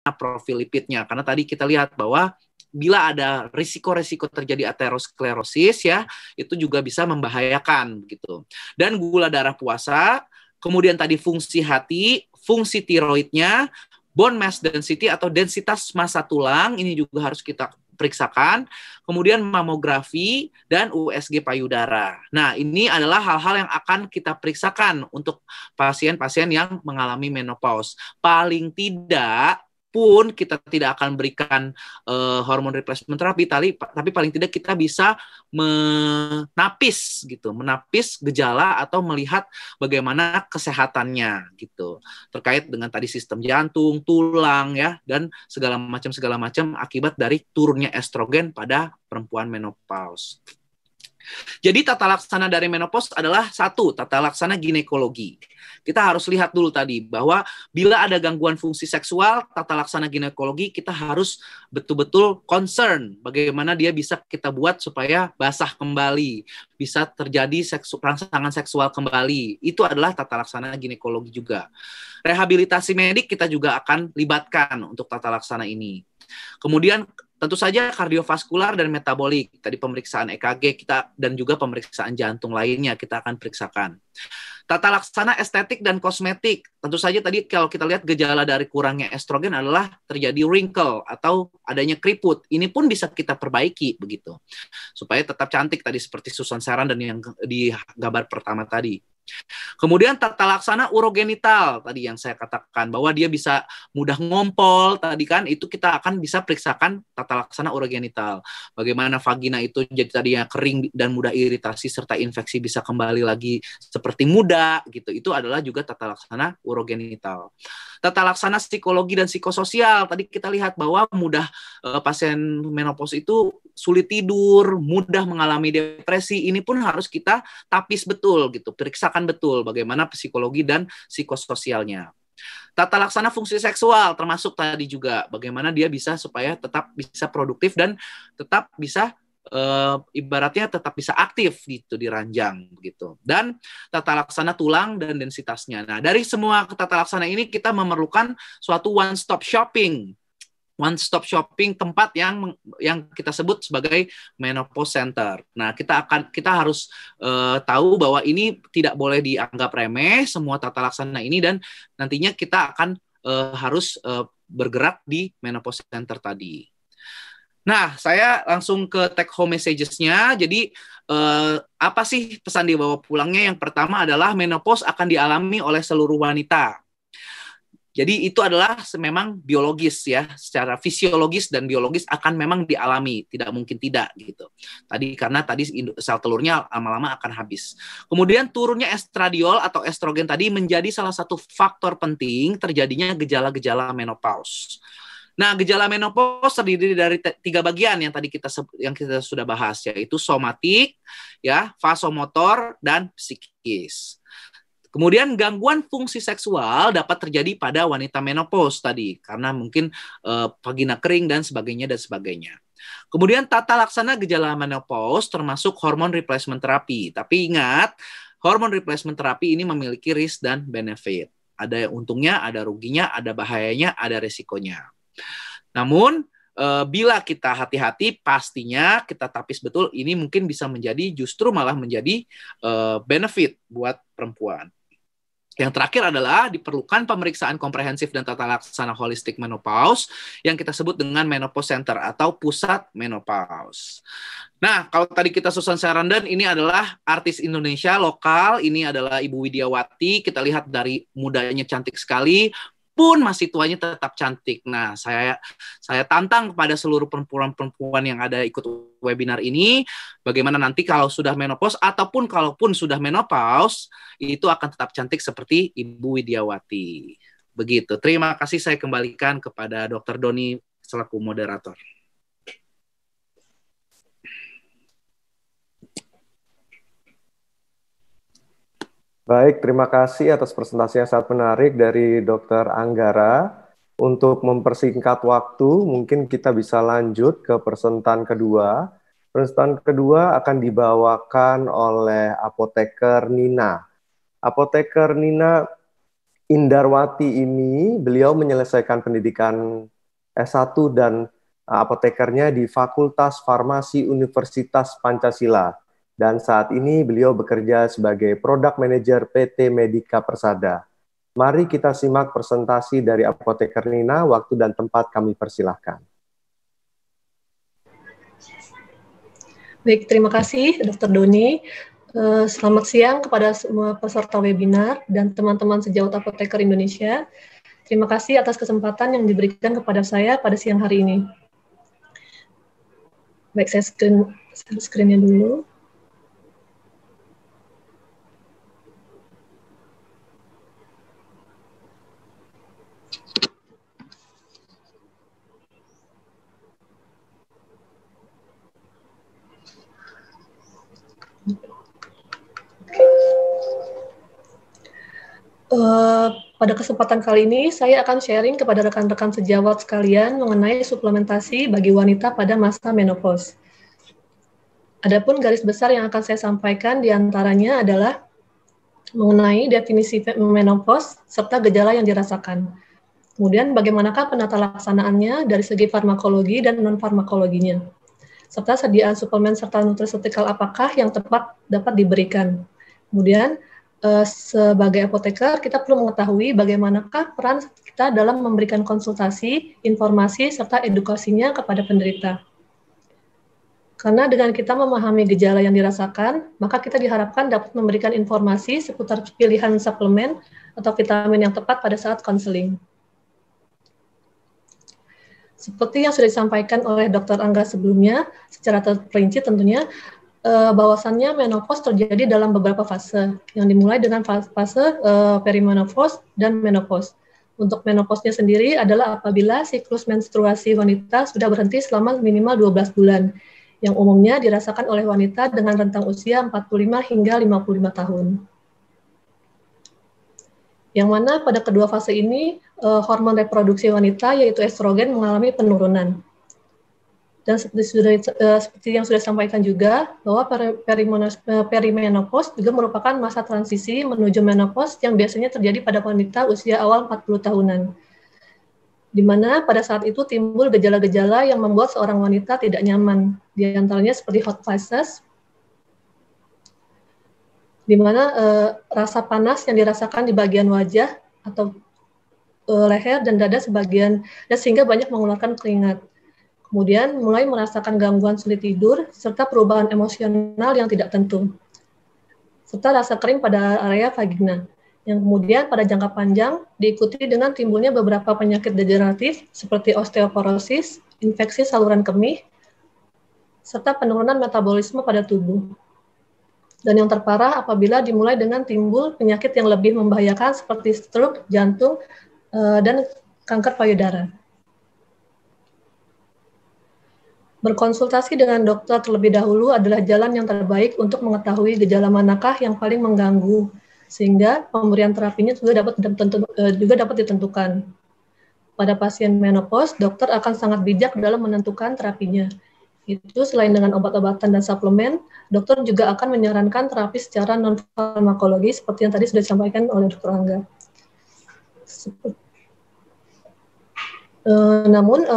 profil lipidnya. Karena tadi kita lihat bahwa bila ada risiko-risiko terjadi aterosklerosis ya, itu juga bisa membahayakan gitu. Dan gula darah puasa, kemudian tadi fungsi hati, fungsi tiroidnya, bone mass density atau densitas massa tulang, ini juga harus kita periksakan, kemudian mamografi, dan USG payudara. Nah, ini adalah hal-hal yang akan kita periksakan untuk pasien-pasien yang mengalami menopause. Paling tidak pun kita tidak akan berikan hormon replacement therapy, tapi paling tidak kita bisa menapis gejala atau melihat bagaimana kesehatannya gitu terkait dengan tadi sistem jantung, tulang ya dan segala macam akibat dari turunnya estrogen pada perempuan menopause. Jadi tata laksana dari menopause adalah satu, tata laksana ginekologi. Kita harus lihat dulu tadi bahwa bila ada gangguan fungsi seksual, tata laksana ginekologi kita harus betul-betul concern bagaimana dia bisa kita buat supaya basah kembali, bisa terjadi rangsangan seksual kembali. Itu adalah tata laksana ginekologi juga. Rehabilitasi medik kita juga akan libatkan untuk tata laksana ini. Kemudian tentu saja kardiovaskular dan metabolik, tadi pemeriksaan EKG kita dan juga pemeriksaan jantung lainnya kita akan periksakan. Tata laksana estetik dan kosmetik, tentu saja tadi kalau kita lihat gejala dari kurangnya estrogen adalah terjadi wrinkle atau adanya keriput. Ini pun bisa kita perbaiki begitu, supaya tetap cantik tadi seperti Susan Saran dan yang di gambar pertama tadi. Kemudian tata laksana urogenital tadi yang saya katakan bahwa dia bisa mudah ngompol tadi kan, itu kita akan bisa periksakan tata laksana urogenital. Bagaimana vagina itu jadi tadinya kering dan mudah iritasi serta infeksi bisa kembali lagi seperti muda gitu. Itu adalah juga tata laksana urogenital. Tata laksana psikologi dan psikososial, tadi kita lihat bahwa mudah pasien menopause itu sulit tidur, mudah mengalami depresi. Ini pun harus kita tapis betul gitu, periksakan betul bagaimana psikologi dan psikososialnya. Tata laksana fungsi seksual termasuk tadi juga bagaimana dia bisa supaya tetap bisa produktif dan tetap bisa ibaratnya tetap bisa aktif gitu di ranjang gitu. Dan tata laksana tulang dan densitasnya. Nah, dari semua tata laksana ini kita memerlukan suatu one stop shopping tempat yang kita sebut sebagai menopause center. Nah, kita harus tahu bahwa ini tidak boleh dianggap remeh semua tata laksana ini dan nantinya kita akan harus bergerak di menopause center tadi. Nah, saya langsung ke take home messages-nya. Jadi apa sih pesan dibawa pulangnya? Yang pertama adalah menopause akan dialami oleh seluruh wanita. Jadi itu adalah memang biologis ya, secara fisiologis dan biologis akan memang dialami, tidak mungkin tidak gitu. Karena sel telurnya lama-lama akan habis. Kemudian turunnya estradiol atau estrogen tadi menjadi salah satu faktor penting terjadinya gejala-gejala menopause. Nah, gejala menopause terdiri dari 3 bagian yang tadi kita sudah bahas, yaitu somatik, ya, vasomotor dan psikis. Kemudian gangguan fungsi seksual dapat terjadi pada wanita menopause tadi karena mungkin vagina kering dan sebagainya. Kemudian tata laksana gejala menopause termasuk hormon replacement therapy. Tapi ingat, hormon replacement therapy ini memiliki risk dan benefit. Ada untungnya, ada ruginya, ada bahayanya, ada resikonya. Namun bila kita hati-hati, pastinya kita tapis betul, ini mungkin bisa justru malah menjadi benefit buat perempuan. Yang terakhir adalah diperlukan pemeriksaan komprehensif dan tata laksana holistik menopause yang kita sebut dengan menopause center atau pusat menopause. Nah, kalau tadi kita Susan Sarandon, ini adalah artis Indonesia lokal, ini adalah Ibu Widiawati, kita lihat dari mudanya cantik sekali, pun masih tuanya tetap cantik. Nah, saya tantang kepada seluruh perempuan-perempuan yang ada ikut webinar ini, bagaimana nanti kalau sudah menopause ataupun kalaupun sudah menopause, itu akan tetap cantik seperti Ibu Widiawati. Begitu. Terima kasih, saya kembalikan kepada Dr. Doni selaku moderator. Baik, terima kasih atas presentasi yang sangat menarik dari Dr. Anggara. Untuk mempersingkat waktu, mungkin kita bisa lanjut ke presentan kedua. Presentan kedua akan dibawakan oleh Apoteker Nina. Apoteker Nina Indarwati ini beliau menyelesaikan pendidikan S1 dan apotekernya di Fakultas Farmasi Universitas Pancasila. Dan saat ini beliau bekerja sebagai Product Manager PT Medika Persada. Mari kita simak presentasi dari Apoteker Nina, waktu dan tempat kami persilahkan. Baik, terima kasih Dr. Doni. Selamat siang kepada semua peserta webinar dan teman-teman sejawat Apoteker Indonesia. Terima kasih atas kesempatan yang diberikan kepada saya pada siang hari ini. Baik, saya screen-nya dulu. Pada kesempatan kali ini, saya akan sharing kepada rekan-rekan sejawat sekalian mengenai suplementasi bagi wanita pada masa menopause. Adapun garis besar yang akan saya sampaikan diantaranya adalah mengenai definisi menopause serta gejala yang dirasakan. Kemudian bagaimanakah penata laksanaannya dari segi farmakologi dan non-farmakologinya, serta sediaan suplemen serta nutraceutical apakah yang tepat dapat diberikan. Kemudian sebagai apoteker, kita perlu mengetahui bagaimanakah peran kita dalam memberikan konsultasi, informasi, serta edukasinya kepada penderita. Karena dengan kita memahami gejala yang dirasakan, maka kita diharapkan dapat memberikan informasi seputar pilihan suplemen atau vitamin yang tepat pada saat konseling. Seperti yang sudah disampaikan oleh Dr. Angga sebelumnya, secara terperinci tentunya, bahwasannya menopause terjadi dalam beberapa fase, yang dimulai dengan fase perimenopause dan menopause. Untuk menopause-nya sendiri adalah apabila siklus menstruasi wanita sudah berhenti selama minimal 12 bulan, yang umumnya dirasakan oleh wanita dengan rentang usia 45 hingga 55 tahun. Yang mana pada kedua fase ini, hormon reproduksi wanita yaitu estrogen mengalami penurunan. Dan seperti yang sudah disampaikan juga, bahwa perimenopause juga merupakan masa transisi menuju menopause yang biasanya terjadi pada wanita usia awal 40 tahunan. Di mana pada saat itu timbul gejala-gejala yang membuat seorang wanita tidak nyaman. Di antaranya seperti hot flashes, di mana rasa panas yang dirasakan di bagian wajah atau leher dan dada sebagian, dan sehingga banyak mengeluarkan keringat. Kemudian mulai merasakan gangguan sulit tidur, serta perubahan emosional yang tidak tentu. Serta rasa kering pada area vagina, yang kemudian pada jangka panjang diikuti dengan timbulnya beberapa penyakit degeneratif seperti osteoporosis, infeksi saluran kemih, serta penurunan metabolisme pada tubuh. Dan yang terparah apabila dimulai dengan timbul penyakit yang lebih membahayakan seperti stroke, jantung, dan kanker payudara. Berkonsultasi dengan dokter terlebih dahulu adalah jalan yang terbaik untuk mengetahui gejala manakah yang paling mengganggu, sehingga pemberian terapinya juga dapat ditentukan. Pada pasien menopause, dokter akan sangat bijak dalam menentukan terapinya. Itu selain dengan obat-obatan dan suplemen, dokter juga akan menyarankan terapi secara non-farmakologi seperti yang tadi sudah disampaikan oleh Dr. Angga. Namun,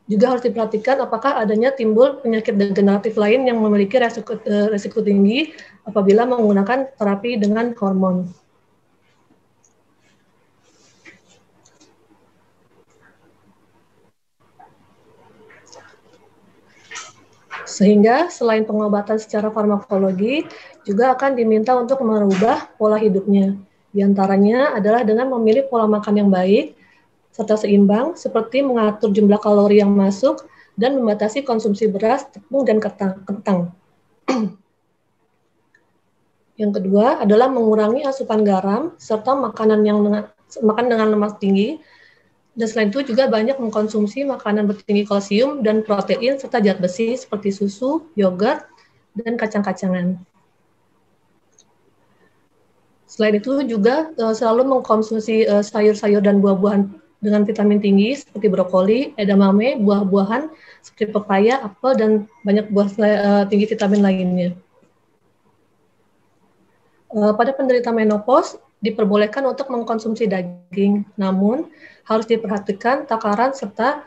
juga harus diperhatikan apakah adanya timbul penyakit degeneratif lain yang memiliki resiko tinggi apabila menggunakan terapi dengan hormon. Sehingga selain pengobatan secara farmakologi, juga akan diminta untuk merubah pola hidupnya. Di antaranya adalah dengan memilih pola makan yang baik, serta seimbang, seperti mengatur jumlah kalori yang masuk, dan membatasi konsumsi beras, tepung, dan kentang. Yang kedua adalah mengurangi asupan garam, serta makan dengan lemak tinggi, dan selain itu juga banyak mengkonsumsi makanan bertinggi kalsium dan protein, serta zat besi seperti susu, yogurt, dan kacang-kacangan. Selain itu juga selalu mengkonsumsi sayur-sayur dan buah-buahan dengan vitamin tinggi seperti brokoli, edamame, buah-buahan seperti pepaya, apel, dan banyak buah tinggi vitamin lainnya. Pada penderita menopause, diperbolehkan untuk mengkonsumsi daging, namun harus diperhatikan takaran serta